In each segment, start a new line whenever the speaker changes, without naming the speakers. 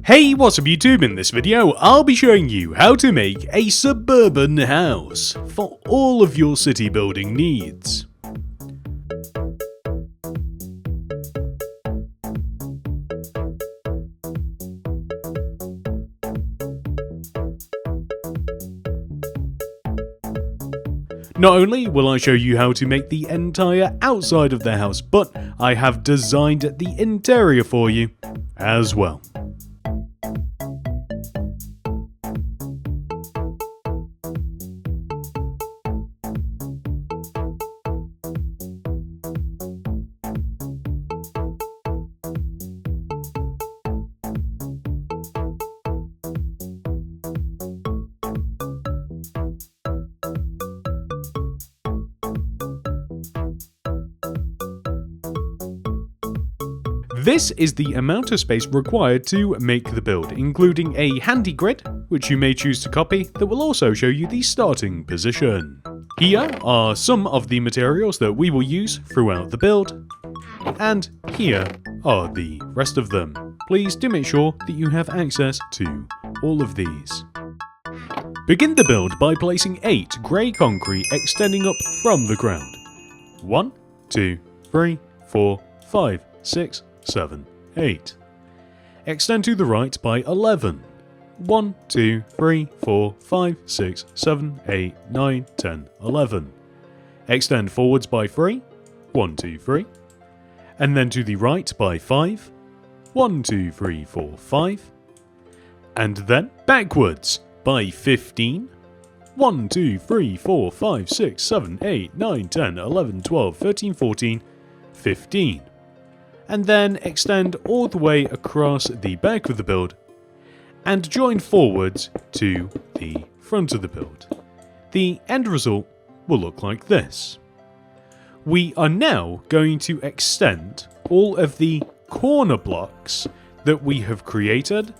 Hey, what's up YouTube? In this video, I'll be showing you how to make a suburban house for all of your city building needs. Not only will I show you how to make the entire outside of the house, but I have designed the interior for you as well. This is the amount of space required to make the build, including a handy grid, which you may choose to copy, that will also show you the starting position. Here are some of the materials that we will use throughout the build, and here are the rest of them. Please do make sure that you have access to all of these. Begin the build by placing 8 grey concrete extending up from the ground. 1, 2, 3, 4, 5, 6, 7, 8. Extend to the right by 11. 1, 2, 3, 4, 5, 6, 7, 8, 9, 10, 11. Extend forwards by 3. 1, 2, 3. And then to the right by 5. 1, 2, 3, 4, 5. And then backwards by 15. 1, 2, 3, 4, 5, 6, 7, 8, 9, 10, 11, 12, 13, 14, 15. And then extend all the way across the back of the build and join forwards to the front of the build. The end result will look like this. We are now going to extend all of the corner blocks that we have created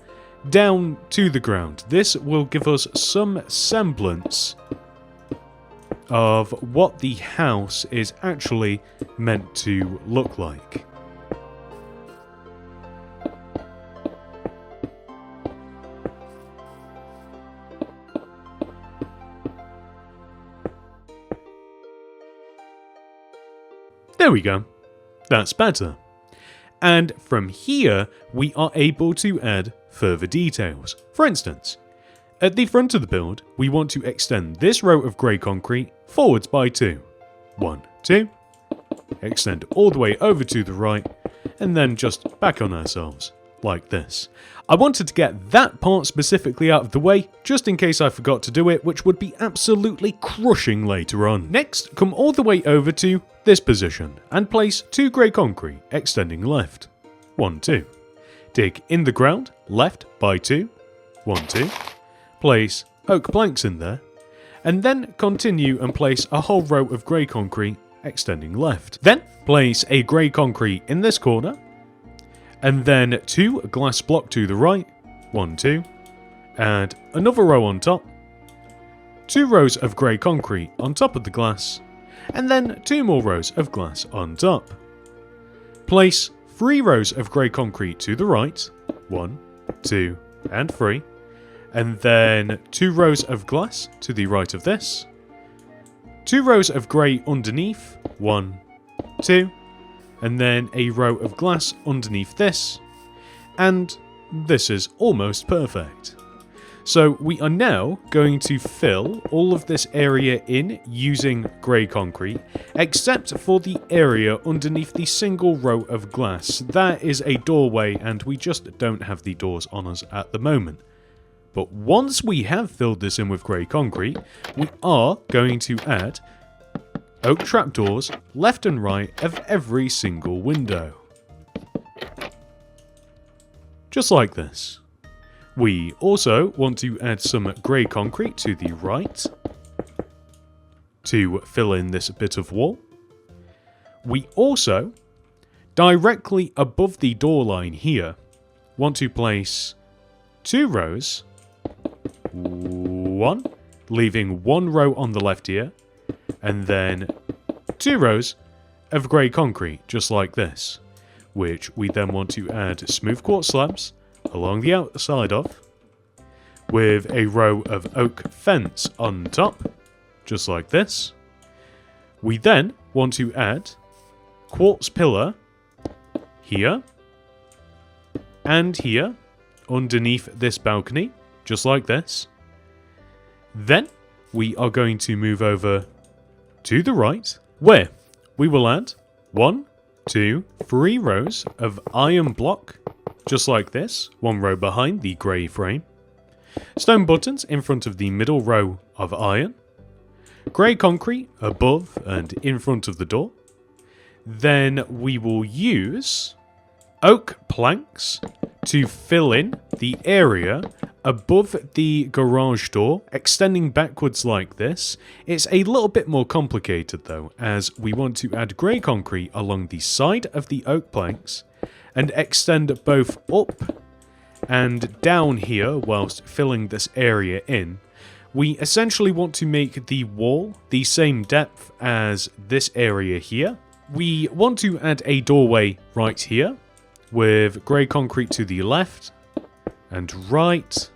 down to the ground. This will give us some semblance of what the house is actually meant to look like. There we go. That's better. And from here, we are able to add further details. For instance, at the front of the build, we want to extend this row of grey concrete forwards by 2. 1, 2. Extend all the way over to the right, and then just back on ourselves, like this. I wanted to get that part specifically out of the way, just in case I forgot to do it, which would be absolutely crushing later on. Next, come all the way over to this position, and place 2 grey concrete, extending left. 1, 2. Dig in the ground, left by 2. 1, 2. Place oak planks in there, and then continue and place a whole row of grey concrete, extending left. Then, place a grey concrete in this corner, and then 2 glass block to the right, 1, 2, and another row on top, 2 rows of grey concrete on top of the glass, and then 2 more rows of glass on top. Place 3 rows of grey concrete to the right, 1, 2, and 3, and then 2 rows of glass to the right of this, 2 rows of grey underneath, 1, 2, and then a row of glass underneath this, and this is almost perfect. So we are now going to fill all of this area in using grey concrete, except for the area underneath the single row of glass. That is a doorway, and we just don't have the doors on us at the moment. But once we have filled this in with grey concrete, we are going to add oak trapdoors left and right of every single window. Just like this. We also want to add some grey concrete to the right to fill in this bit of wall. We also, directly above the door line here, want to place 2 rows, 1, leaving 1 row on the left here, and then 2 rows of grey concrete, just like this, which we then want to add smooth quartz slabs along the outside of, with a row of oak fence on top, just like this. We then want to add quartz pillar here and here underneath this balcony, just like this. Then we are going to move over to the right, where we will add 1, 2, 3 rows of iron block, just like this, one row behind the grey frame. Stone buttons in front of the middle row of iron. Grey concrete above and in front of the door. Then we will use oak planks to fill in the area above the garage door, extending backwards like this. It's a little bit more complicated though, as we want to add grey concrete along the side of the oak planks and extend both up and down here whilst filling this area in. We essentially want to make the wall the same depth as this area here. We want to add a doorway right here with grey concrete to the left and right,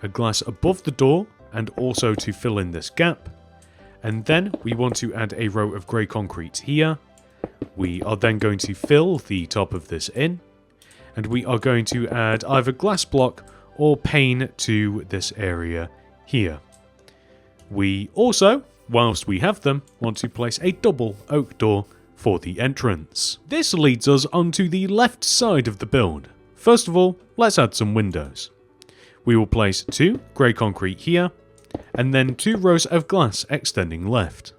a glass above the door and also to fill in this gap. And then we want to add a row of grey concrete here. We are then going to fill the top of this in, and we are going to add either glass block or pane to this area here. We also, whilst we have them, want to place a double oak door for the entrance. This leads us onto the left side of the build. First of all, let's add some windows. We will place 2 grey concrete here, and then 2 rows of glass extending left.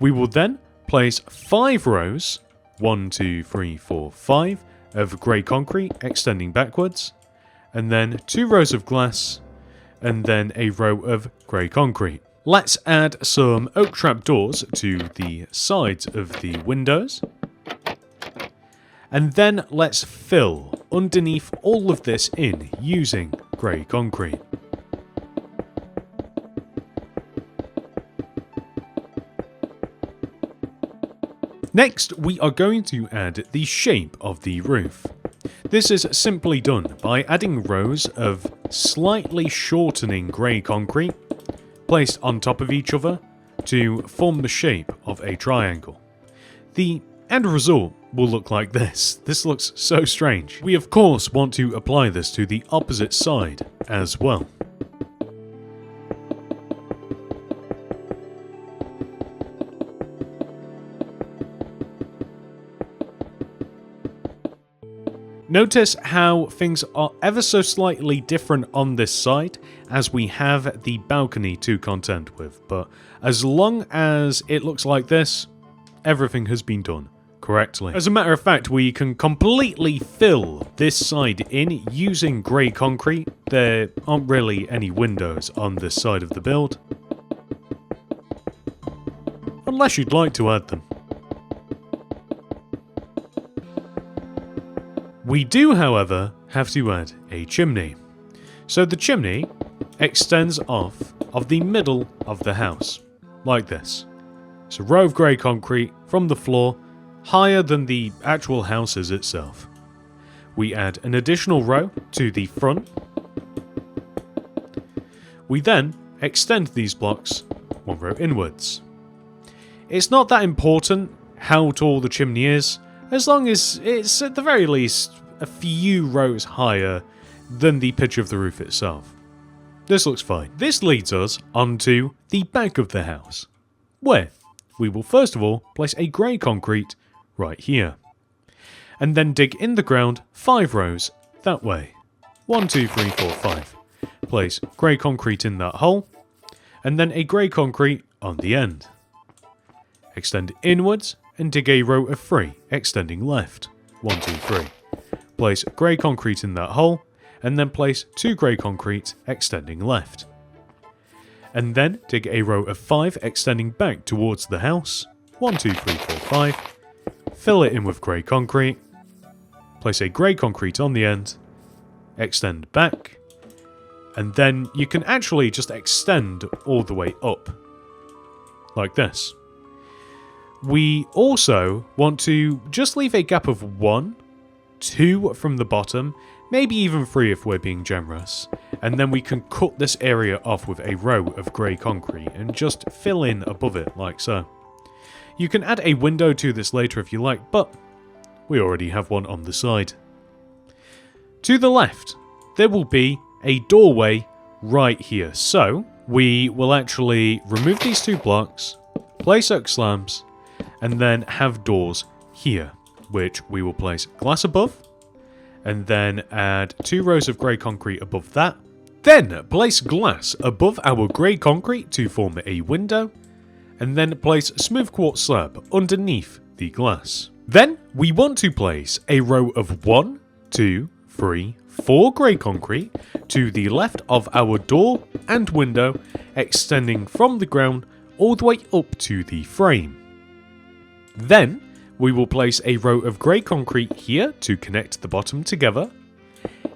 We will then place 5 rows, 1, 2, 3, 4, 5, of grey concrete extending backwards, and then 2 rows of glass, and then a row of grey concrete. Let's add some oak trapdoors to the sides of the windows. And then let's fill underneath all of this in using grey concrete. Next, we are going to add the shape of the roof. This is simply done by adding rows of slightly shortening grey concrete placed on top of each other to form the shape of a triangle. The end result will look like this. This looks so strange. We of course want to apply this to the opposite side as well. Notice how things are ever so slightly different on this side, as we have the balcony to contend with, but as long as it looks like this, everything has been done correctly. As a matter of fact, we can completely fill this side in using grey concrete. There aren't really any windows on this side of the build, unless you'd like to add them. We do, however, have to add a chimney. So the chimney extends off of the middle of the house, like this. It's a row of grey concrete from the floor, higher than the actual house is itself. We add an additional row to the front. We then extend these blocks 1 row inwards. It's not that important how tall the chimney is, as long as it's at the very least a few rows higher than the pitch of the roof itself. This looks fine. This leads us onto the back of the house, where we will first of all place a grey concrete right here, and then dig in the ground 5 rows that way. 1, 2, 3, 4, 5. Place grey concrete in that hole, and then a grey concrete on the end. Extend inwards and dig a row of 3, extending left. 1, 2, 3. Place grey concrete in that hole, and then place 2 grey concrete extending left. And then dig a row of 5 extending back towards the house. 1, 2, 3, 4, 5. Fill it in with grey concrete. Place a grey concrete on the end. Extend back. And then you can actually just extend all the way up. Like this. We also want to just leave a gap of 1, 2 from the bottom, maybe even 3 if we're being generous, and then we can cut this area off with a row of grey concrete and just fill in above it like so. You can add a window to this later if you like, but we already have one on the side. To the left, there will be a doorway right here, so we will actually remove these 2 blocks, place oak slabs, and then have doors here, which we will place glass above, and then add 2 rows of grey concrete above that. Then place glass above our grey concrete to form a window, and then place smooth quartz slab underneath the glass. Then we want to place a row of 1, 2, 3, 4 grey concrete to the left of our door and window, extending from the ground all the way up to the frame. Then we will place a row of grey concrete here to connect the bottom together,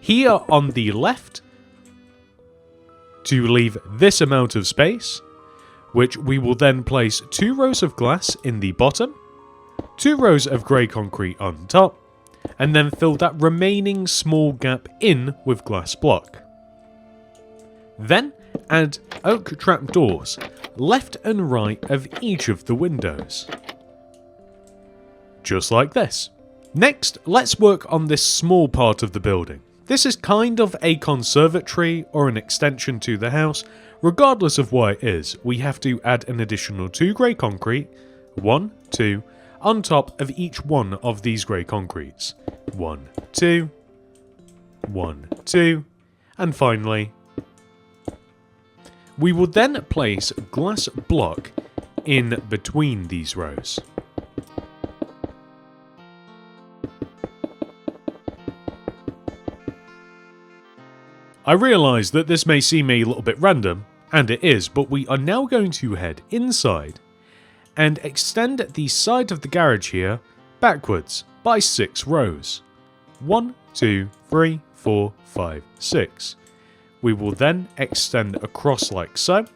here on the left to leave this amount of space, which we will then place 2 rows of glass in the bottom, 2 rows of grey concrete on top, and then fill that remaining small gap in with glass block. Then add oak trapdoors left and right of each of the windows. Just like this. Next, let's work on this small part of the building. This is kind of a conservatory or an extension to the house. Regardless of what it is, we have to add an additional 2 grey concrete, 1, 2, on top of each one of these grey concretes. 1, 2, 1, 2, and finally, we will then place glass block in between these rows. I realise that this may seem a little bit random, and it is, but we are now going to head inside and extend the side of the garage here backwards by 6 rows. 1, 2, 3, 4, 5, 6. We will then extend across like so,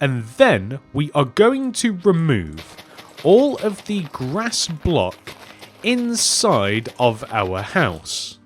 and then we are going to remove all of the grass block inside of our house.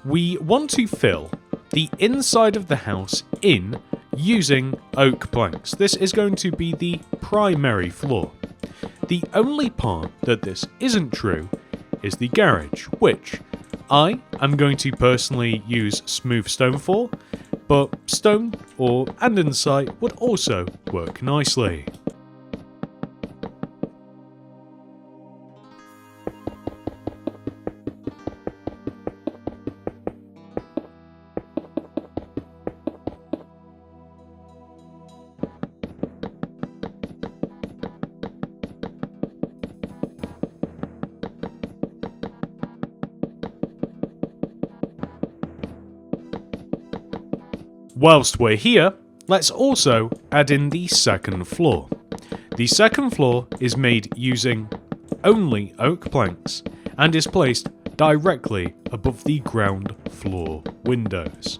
We want to fill the inside of the house in using oak planks. This is going to be the primary floor. The only part that this isn't true is the garage, which I am going to personally use smooth stone for, but stone or andesite would also work nicely. Whilst we're here, let's also add in the second floor. The second floor is made using only oak planks and is placed directly above the ground floor windows.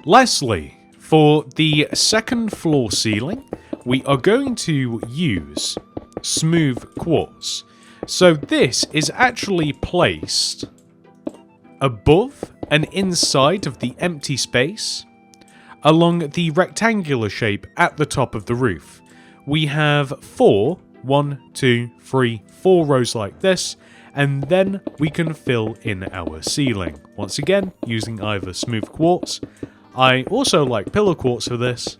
Lastly, for the second floor ceiling, we are going to use smooth quartz. So this is actually placed above and inside of the empty space along the rectangular shape at the top of the roof. We have 4 rows like this, and then we can fill in our ceiling, once again using either smooth quartz. I also like pillar quartz for this,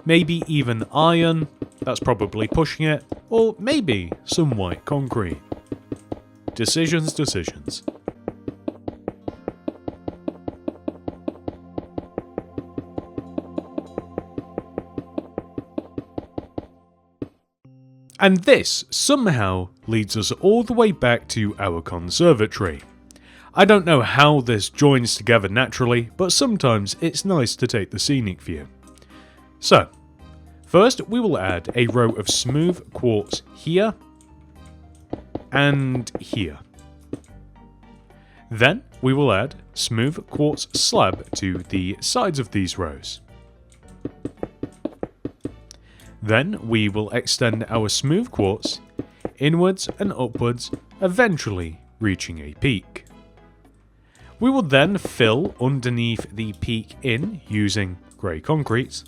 maybe even iron, that's probably pushing it, or maybe some white concrete. Decisions. And this somehow leads us all the way back to our conservatory. I don't know how this joins together naturally, but sometimes it's nice to take the scenic view. So, first we will add a row of smooth quartz here and here. Then we will add smooth quartz slab to the sides of these rows. Then we will extend our smooth quartz inwards and upwards, eventually reaching a peak. We will then fill underneath the peak in using grey concrete,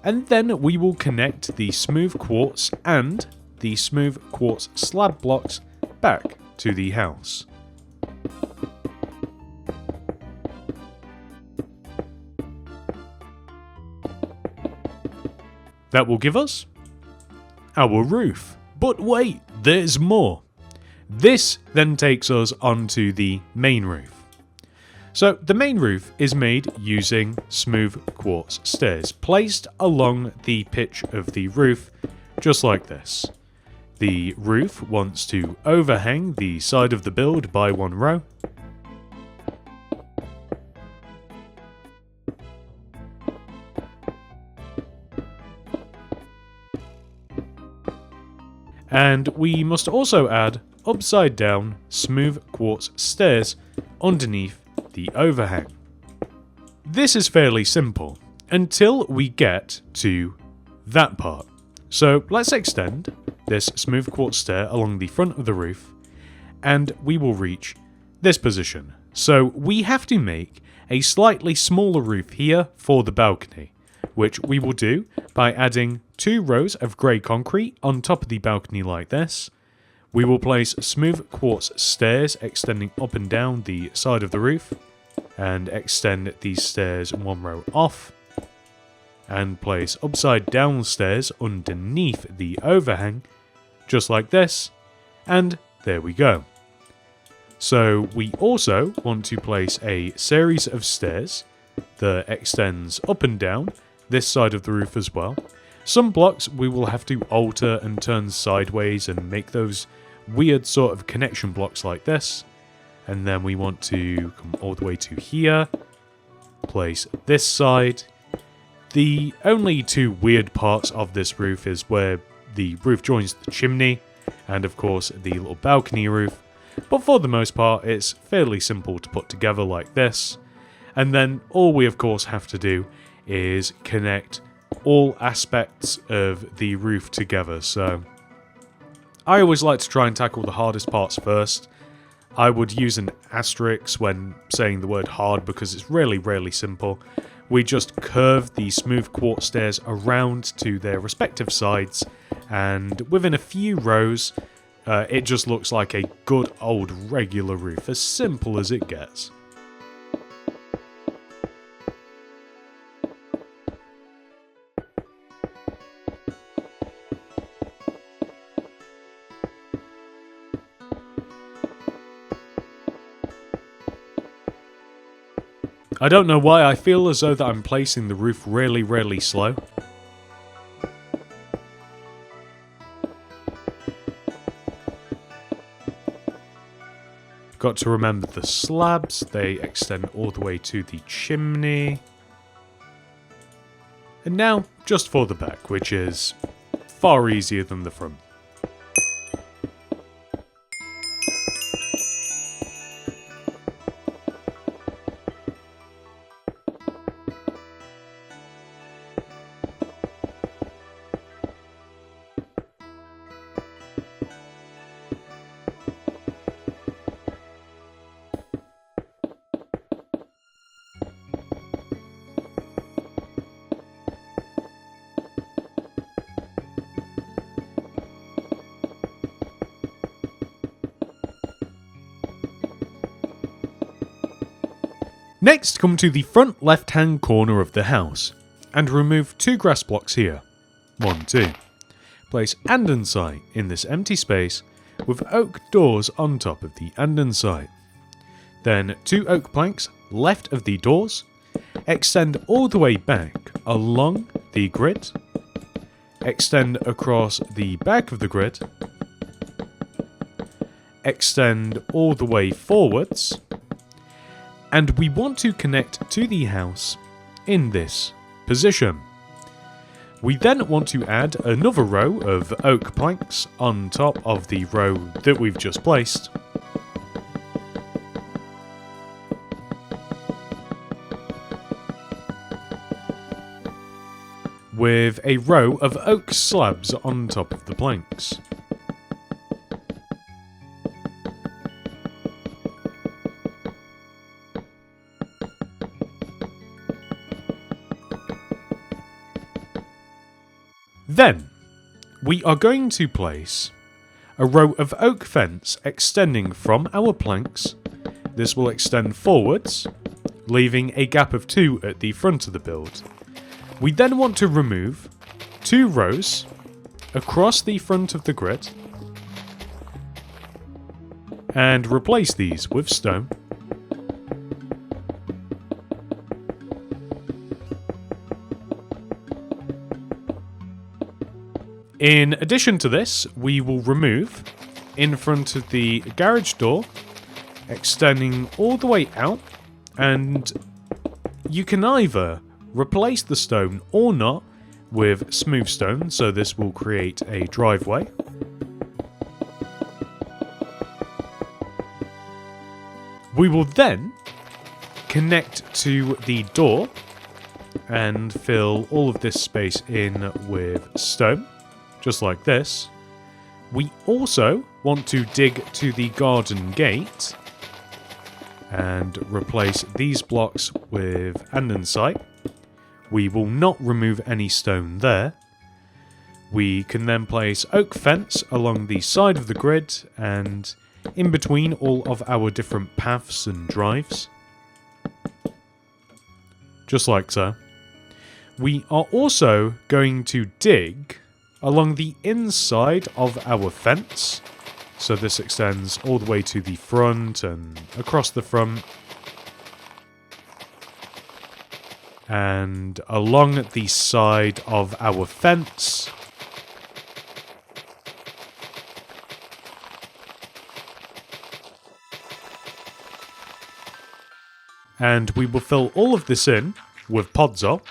and then we will connect the smooth quartz and the smooth quartz slab blocks back to the house. That will give us our roof. But wait, there's more. This then takes us onto the main roof. So the main roof is made using smooth quartz stairs placed along the pitch of the roof, just like this. The roof wants to overhang the side of the build by one row. And we must also add upside down smooth quartz stairs underneath the overhang. This is fairly simple until we get to that part. So let's extend this smooth quartz stair along the front of the roof and we will reach this position. So we have to make a slightly smaller roof here for the balcony, which we will do by adding 2 rows of grey concrete on top of the balcony like this. We will place smooth quartz stairs extending up and down the side of the roof, and extend these stairs 1 row off, and place upside down stairs underneath the overhang, just like this, and there we go. So we also want to place a series of stairs that extends up and down this side of the roof as well. Some blocks we will have to alter and turn sideways and make those weird sort of connection blocks like this. And then we want to come all the way to here, place this side. The only 2 weird parts of this roof is where the roof joins the chimney, and of course the little balcony roof. But for the most part it's fairly simple to put together like this. And then all we of course have to do is connect all aspects of the roof together. So I always like to try and tackle the hardest parts first. I would use an asterisk when saying the word hard because it's really simple. We just curve the smooth quartz stairs around to their respective sides, and within a few rows it just looks like a good old regular roof, as simple as it gets. I don't know why I feel as though that I'm placing the roof really slow. Got to remember the slabs, they extend all the way to the chimney. And now, just for the back, which is far easier than the front. Next, come to the front left-hand corner of the house and remove 2 grass blocks here. 1, 2. Place andesite in this empty space with oak doors on top of the andesite. Then 2 oak planks left of the doors. Extend all the way back along the grid. Extend across the back of the grid. Extend all the way forwards. And we want to connect to the house in this position. We then want to add another row of oak planks on top of the row that we've just placed. With a row of oak slabs on top of the planks. Then, we are going to place a row of oak fence extending from our planks. This will extend forwards, leaving a gap of 2 at the front of the build. We then want to remove 2 rows across the front of the grid and replace these with stone. In addition to this, we will remove in front of the garage door, extending all the way out, and you can either replace the stone or not with smooth stone, so this will create a driveway. We will then connect to the door and fill all of this space in with stone. Just like this. We also want to dig to the garden gate and replace these blocks with andesite. We will not remove any stone there. We can then place oak fence along the side of the grid and in between all of our different paths and drives. Just like so. We are also going to dig along the inside of our fence. So this extends all the way to the front and across the front. And along the side of our fence. And we will fill all of this in with podzol.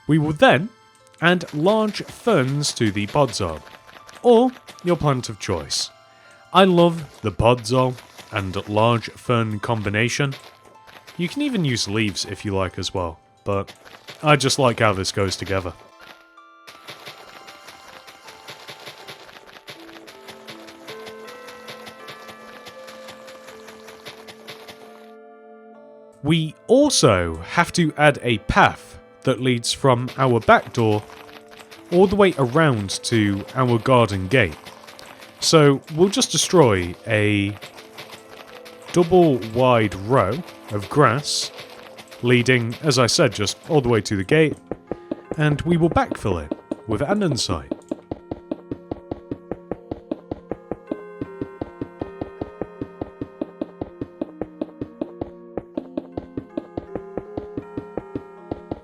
We will then add large ferns to the podzol, or your plant of choice. I love the podzol and large fern combination. You can even use leaves if you like as well, but I just like how this goes together. We also have to add a path that leads from our back door all the way around to our garden gate. So we'll just destroy a double wide row of grass leading, as I said, just all the way to the gate, and we will backfill it with andesite.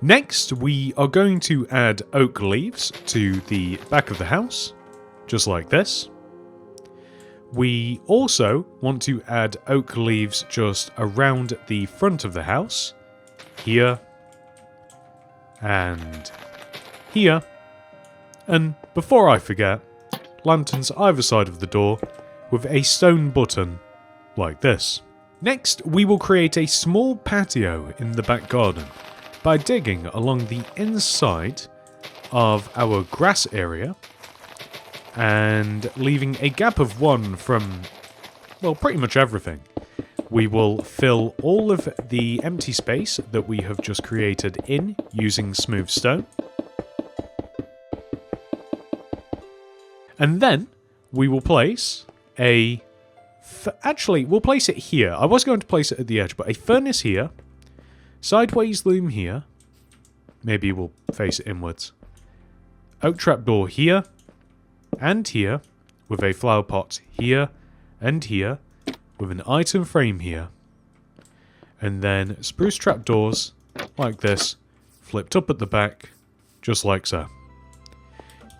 Next, we are going to add oak leaves to the back of the house, just like this. We also want to add oak leaves just around the front of the house, here, and here. And before I forget, lanterns either side of the door with a stone button, like this. Next, we will create a small patio in the back garden by digging along the inside of our grass area and leaving a gap of 1 from, well, pretty much everything. We will fill all of the empty space that we have just created in using smooth stone. And then we will place a... Actually, we'll place it here. I was going to place it at the edge, but a furnace here. Sideways loom here. Maybe we'll face it inwards. Oak trapdoor here. And here. With a flower pot here. And here. With an item frame here. And then spruce trapdoors, like this. Flipped up at the back. Just like so.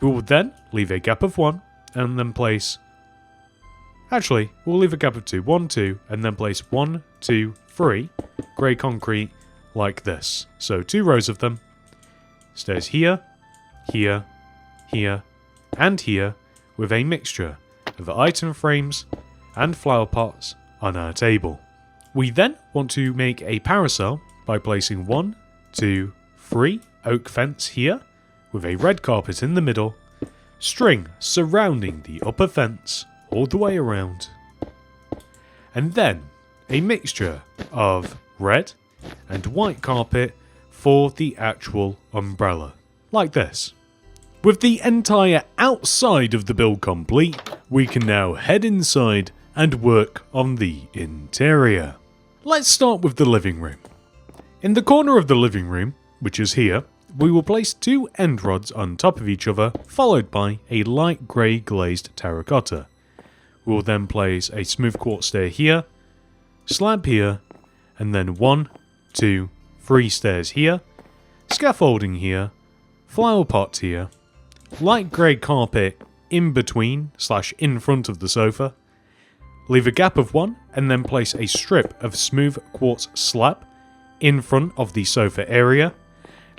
We will then leave a gap of 1. And then place... Actually, we'll leave a gap of 2. 1, 2. And then place 1, 2, 3. Grey concrete. Like this. So 2 rows of them. Stairs here, here, here, and here, with a mixture of item frames and flower pots on our table. We then want to make a parasol by placing 1, 2, 3 oak fence here, with a red carpet in the middle, string surrounding the upper fence all the way around, and then a mixture of red and white carpet for the actual umbrella, like this. With the entire outside of the build complete, we can now head inside and work on the interior. Let's start with the living room. In the corner of the living room, which is here, we will place 2 end rods on top of each other, followed by a light grey glazed terracotta. We will then place a smooth quartz stair here, slab here, and then 1, 2, 3 stairs here, scaffolding here, flower pot here, light grey carpet in between / in front of the sofa, leave a gap of 1 and then place a strip of smooth quartz slab in front of the sofa area,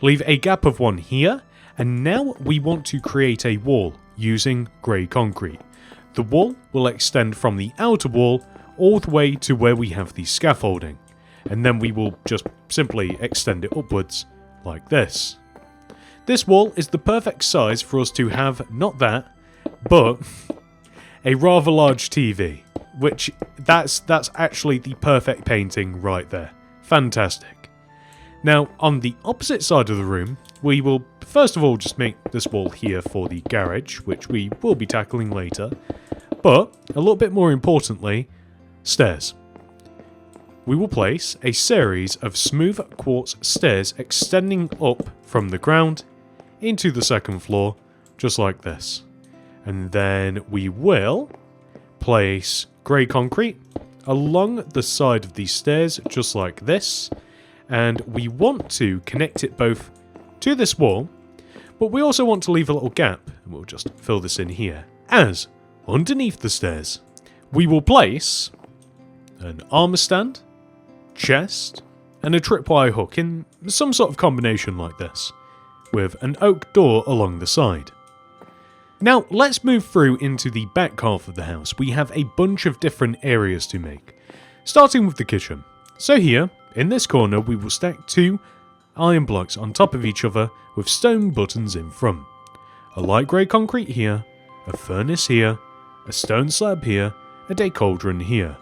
leave a gap of 1 here, and now we want to create a wall using grey concrete. The wall will extend from the outer wall all the way to where we have the scaffolding, and then we will just simply extend it upwards like this. This wall is the perfect size for us to have not that, but a rather large TV, which that's actually the perfect painting right there. Fantastic. Now, on the opposite side of the room, we will first of all just make this wall here for the garage, which we will be tackling later, but a little bit more importantly, stairs. We will place a series of smooth quartz stairs extending up from the ground into the second floor, just like this. And then we will place grey concrete along the side of these stairs, just like this. And we want to connect it both to this wall, but we also want to leave a little gap, and we'll just fill this in here, as underneath the stairs, we will place an armor stand, chest, and a tripwire hook in some sort of combination like this, with an oak door along the side. Now, let's move through into the back half of the house. We have a bunch of different areas to make, starting with the kitchen. So here, in this corner, we will stack 2 iron blocks on top of each other with stone buttons in front. A light grey concrete here, a furnace here, a stone slab here, and a cauldron here.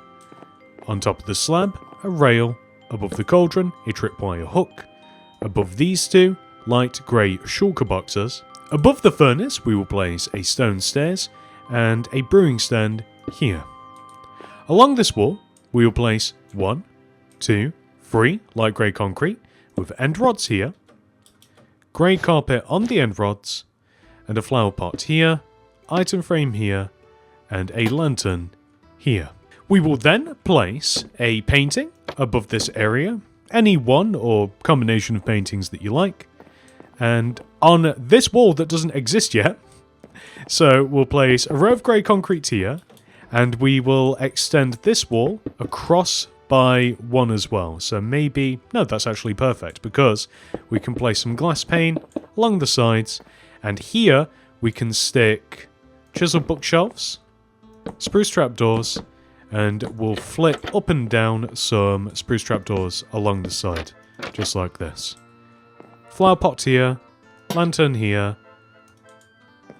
On top of the slab, a rail, above the cauldron, a tripwire hook, above these 2, light grey shulker boxes. Above the furnace, we will place a stone stairs and a brewing stand here. Along this wall, we will place 1, 2, 3 light grey concrete with end rods here, grey carpet on the end rods, and a flower pot here, item frame here, and a lantern here. We will then place a painting above this area, any one or combination of paintings that you like, and on this wall that doesn't exist yet, so we'll place a row of grey concrete here, and we will extend this wall across by 1 as well. So maybe, no, that's actually perfect, because we can place some glass pane along the sides, and here we can stick chisel bookshelves, spruce trapdoors, and we'll flip up and down some spruce trapdoors along the side, just like this. Flower pot here, lantern here,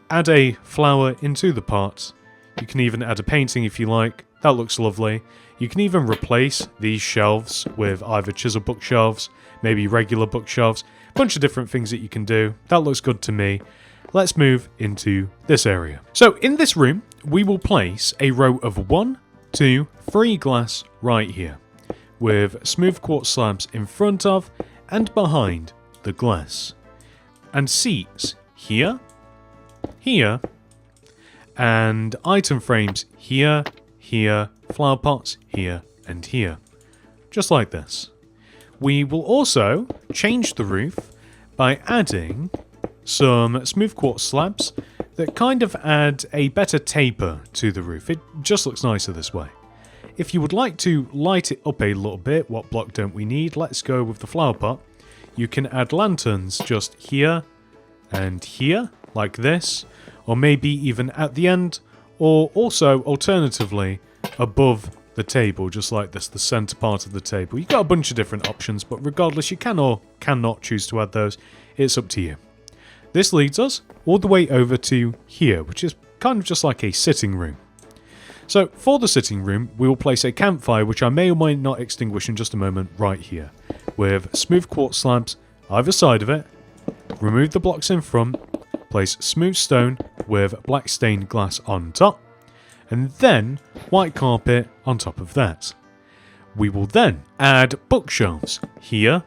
add a flower into the pot. You can even add a painting if you like. That looks lovely. You can even replace these shelves with either chisel bookshelves, maybe regular bookshelves, a bunch of different things that you can do. That looks good to me. Let's move into this area. So in this room, we will place a row of 1, 2, 3 glass right here, with smooth quartz slabs in front of and behind the glass, and seats here, here, and item frames here, here, flower pots here, and here. Just like this. We will also change the roof by adding some smooth quartz slabs that kind of add a better taper to the roof. It just looks nicer this way. If you would like to light it up a little bit, what block don't we need? Let's go with the flower pot. You can add lanterns just here and here, like this, or maybe even at the end, or also alternatively above the table, just like this, the center part of the table. You've got a bunch of different options, but regardless, you can or cannot choose to add those. It's up to you. This leads us all the way over to here, which is kind of just like a sitting room. So for the sitting room, we will place a campfire, which I may or may not extinguish in just a moment, right here, with smooth quartz slabs either side of it. Remove the blocks in front, place smooth stone with black stained glass on top, and then white carpet on top of that. We will then add bookshelves here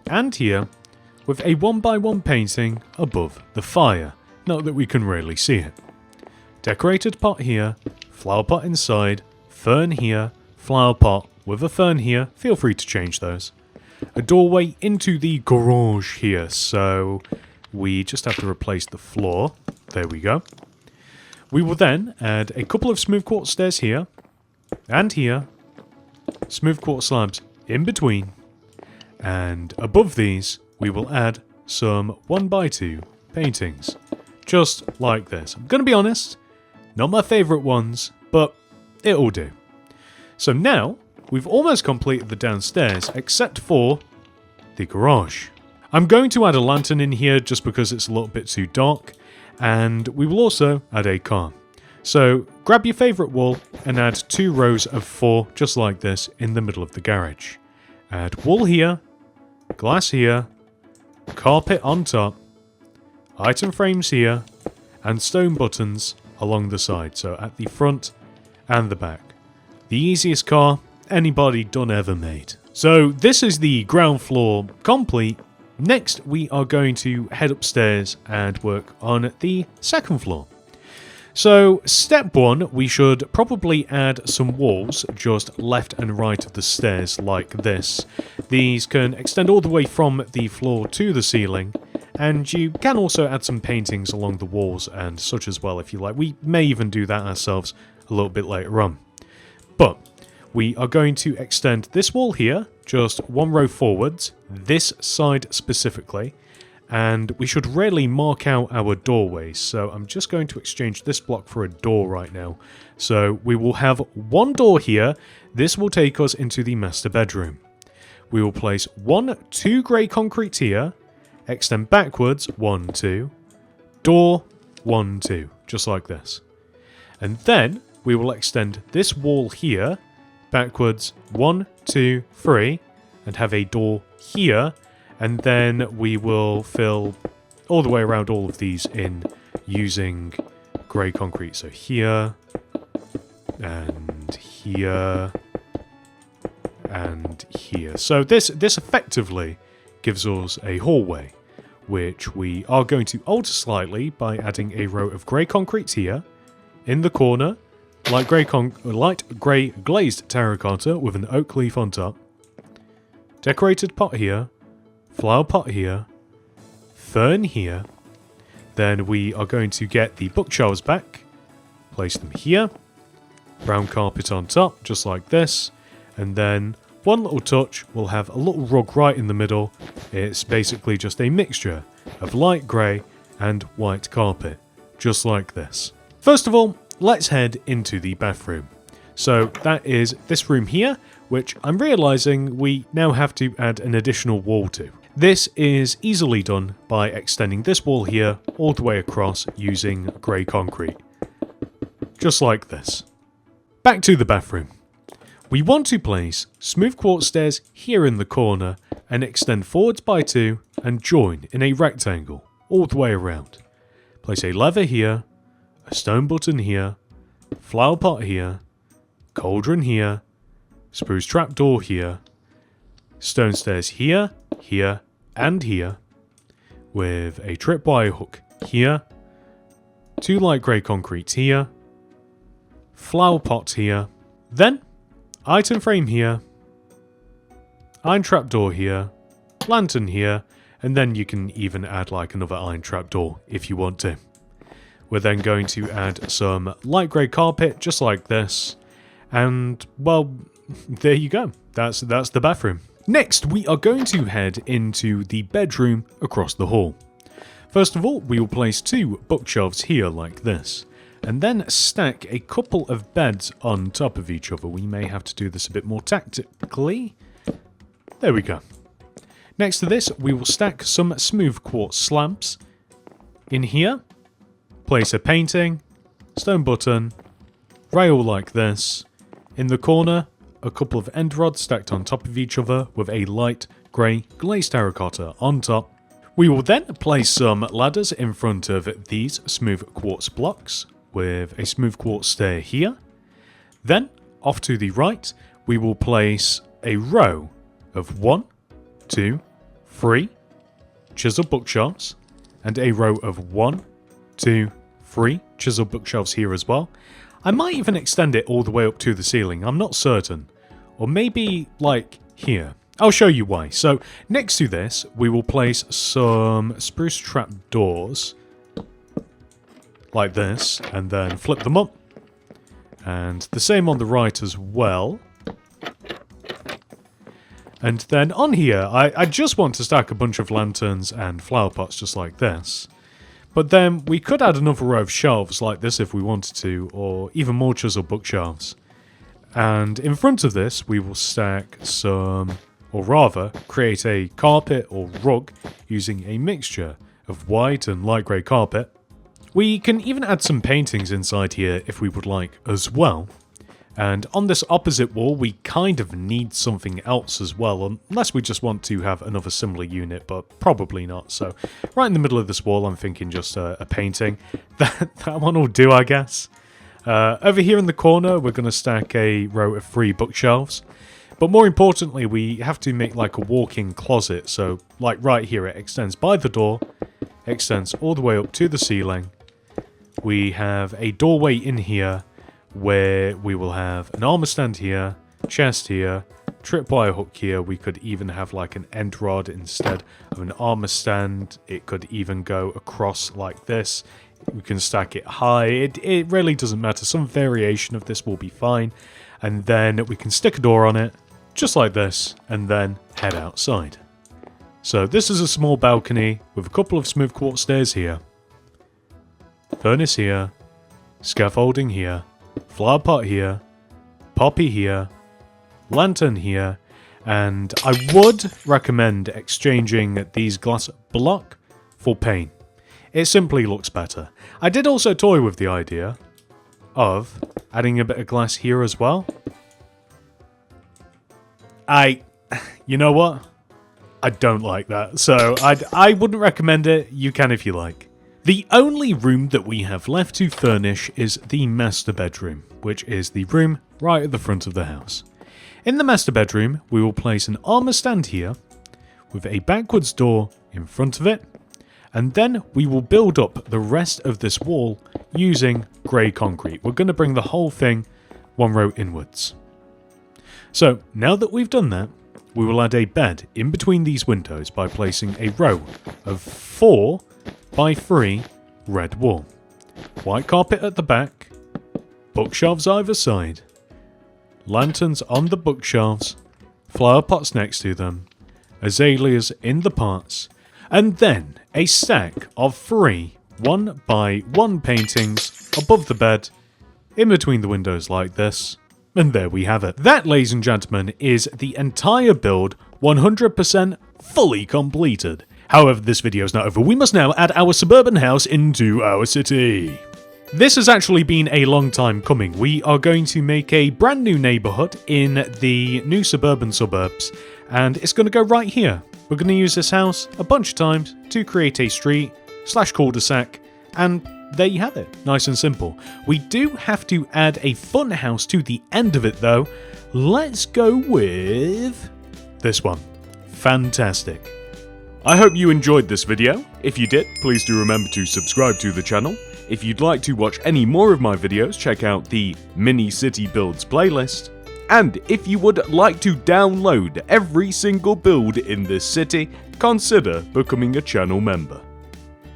and here with a 1x1 painting above the fire. Note that we can rarely see it. Decorated pot here, flower pot inside, fern here, flower pot with a fern here. Feel free to change those. A doorway into the garage here, so we just have to replace the floor. There we go. We will then add a couple of smooth quartz stairs here and here, smooth quartz slabs in between, and above these we will add some 1x2 paintings, just like this. I'm going to be honest, not my favourite ones, but it'll do. So now we've almost completed the downstairs, except for the garage. I'm going to add a lantern in here just because it's a little bit too dark, and we will also add a car. So grab your favourite wall and add 2 rows of 4 just like this in the middle of the garage. Add wall here, glass here, carpet on top, item frames here, and stone buttons along the side, so at the front and the back. The easiest car anybody done ever made. So this is the ground floor complete. Next, we are going to head upstairs and work on the second floor. So, step 1, we should probably add some walls just left and right of the stairs like this. These can extend all the way from the floor to the ceiling, and you can also add some paintings along the walls and such as well if you like. We may even do that ourselves a little bit later on. But we are going to extend this wall here, just 1 row forwards, this side specifically, and we should really mark out our doorways. So I'm just going to exchange this block for a door right now. So we will have 1 door here. This will take us into the master bedroom. We will place 1, 2 grey concrete here, extend backwards, 1, 2, door, 1, 2, just like this. And then we will extend this wall here, backwards, 1, 2, 3, and have a door here, and then we will fill all the way around all of these in using grey concrete. So here, and here, and here. So this effectively gives us a hallway, which we are going to alter slightly by adding a row of grey concrete here, in the corner, light grey glazed terracotta with an oak leaf on top, decorated pot here, flower pot here, fern here. Then we are going to get the bookshelves back, place them here, brown carpet on top, just like this, and then one little touch, we'll have a little rug right in the middle. It's basically just a mixture of light grey and white carpet, just like this. First of all, let's head into the bathroom. So that is this room here, which I'm realising we now have to add an additional wall to. This is easily done by extending this wall here all the way across using grey concrete. Just like this. Back to the bathroom. We want to place smooth quartz stairs here in the corner and extend forwards by 2 and join in a rectangle all the way around. Place a lever here, a stone button here, flower pot here, cauldron here, spruce trapdoor here, stone stairs here, here, and here, with a tripwire hook here, 2 light grey concretes here, flower pot here, then item frame here, iron trapdoor here, lantern here, and then you can even add like another iron trapdoor if you want to. We're then going to add some light grey carpet just like this, and well, there you go. That's the bathroom. Next, we are going to head into the bedroom across the hall. First of all, we will place 2 bookshelves here like this, and then stack a couple of beds on top of each other. We may have to do this a bit more tactically. There we go. Next to this, we will stack some smooth quartz slabs. In here, place a painting, stone button, rail like this. In the corner, a couple of end rods stacked on top of each other with a light grey glazed terracotta on top. We will then place some ladders in front of these smooth quartz blocks with a smooth quartz stair here. Then, off to the right, we will place a row of 1, 2, 3 chisel bookshelves and a row of 1, 2, 3 chisel bookshelves here as well. I might even extend it all the way up to the ceiling, I'm not certain. Or maybe like here. I'll show you why. So next to this, we will place some spruce trap doors like this, and then flip them up. And the same on the right as well. And then on here, I just want to stack a bunch of lanterns and flower pots just like this. But then we could add another row of shelves like this if we wanted to, or even more chisel bookshelves. And in front of this, we will stack some, or rather, create a carpet or rug using a mixture of white and light grey carpet. We can even add some paintings inside here if we would like as well. And on this opposite wall, we kind of need something else as well, unless we just want to have another similar unit, but probably not. So right in the middle of this wall, I'm thinking just a painting. That one will do, I guess. Over here in the corner, we're going to stack a row of 3 bookshelves. But more importantly, we have to make like a walk-in closet. So like right here, it extends by the door, extends all the way up to the ceiling. We have a doorway in here where we will have an armor stand here, chest here, tripwire hook here. We could even have like an end rod instead of an armor stand. It could even go across like this. We can stack it high. It really doesn't matter. Some variation of this will be fine. And then we can stick a door on it, just like this, and then head outside. So this is a small balcony with a couple of smooth quartz stairs here. Furnace here. Scaffolding here. Flower pot here. Poppy here. Lantern here. And I would recommend exchanging these glass block for pane. It simply looks better. I did also toy with the idea of adding a bit of glass here as well. You know what? I don't like that, so I wouldn't recommend it. You can if you like. The only room that we have left to furnish is the master bedroom, which is the room right at the front of the house. In the master bedroom, we will place an armor stand here with a backwards door in front of it. And then we will build up the rest of this wall using grey concrete. We're going to bring the whole thing 1 row inwards. So now that we've done that, we will add a bed in between these windows by placing a row of 4 by 3 red wool. White carpet at the back, bookshelves either side, lanterns on the bookshelves, flower pots next to them, azaleas in the pots, and then a stack of 3 1 by 1 paintings above the bed, in between the windows like this. And there we have it. That, ladies and gentlemen, is the entire build 100% fully completed. However, this video is not over. We must now add our suburban house into our city. This has actually been a long time coming. We are going to make a brand new neighborhood in the new suburban suburbs, and it's going to go right here. We're going to use this house a bunch of times to create a street / cul-de-sac, and there you have it. Nice and simple. We do have to add a fun house to the end of it though. Let's go with this one. Fantastic. I hope you enjoyed this video. If you did, please do remember to subscribe to the channel. If you'd like to watch any more of my videos, check out the Mini City Builds playlist. And if you would like to download every single build in this city, consider becoming a channel member.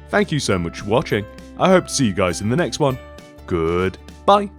Thank you so much for watching. I hope to see you guys in the next one. Goodbye.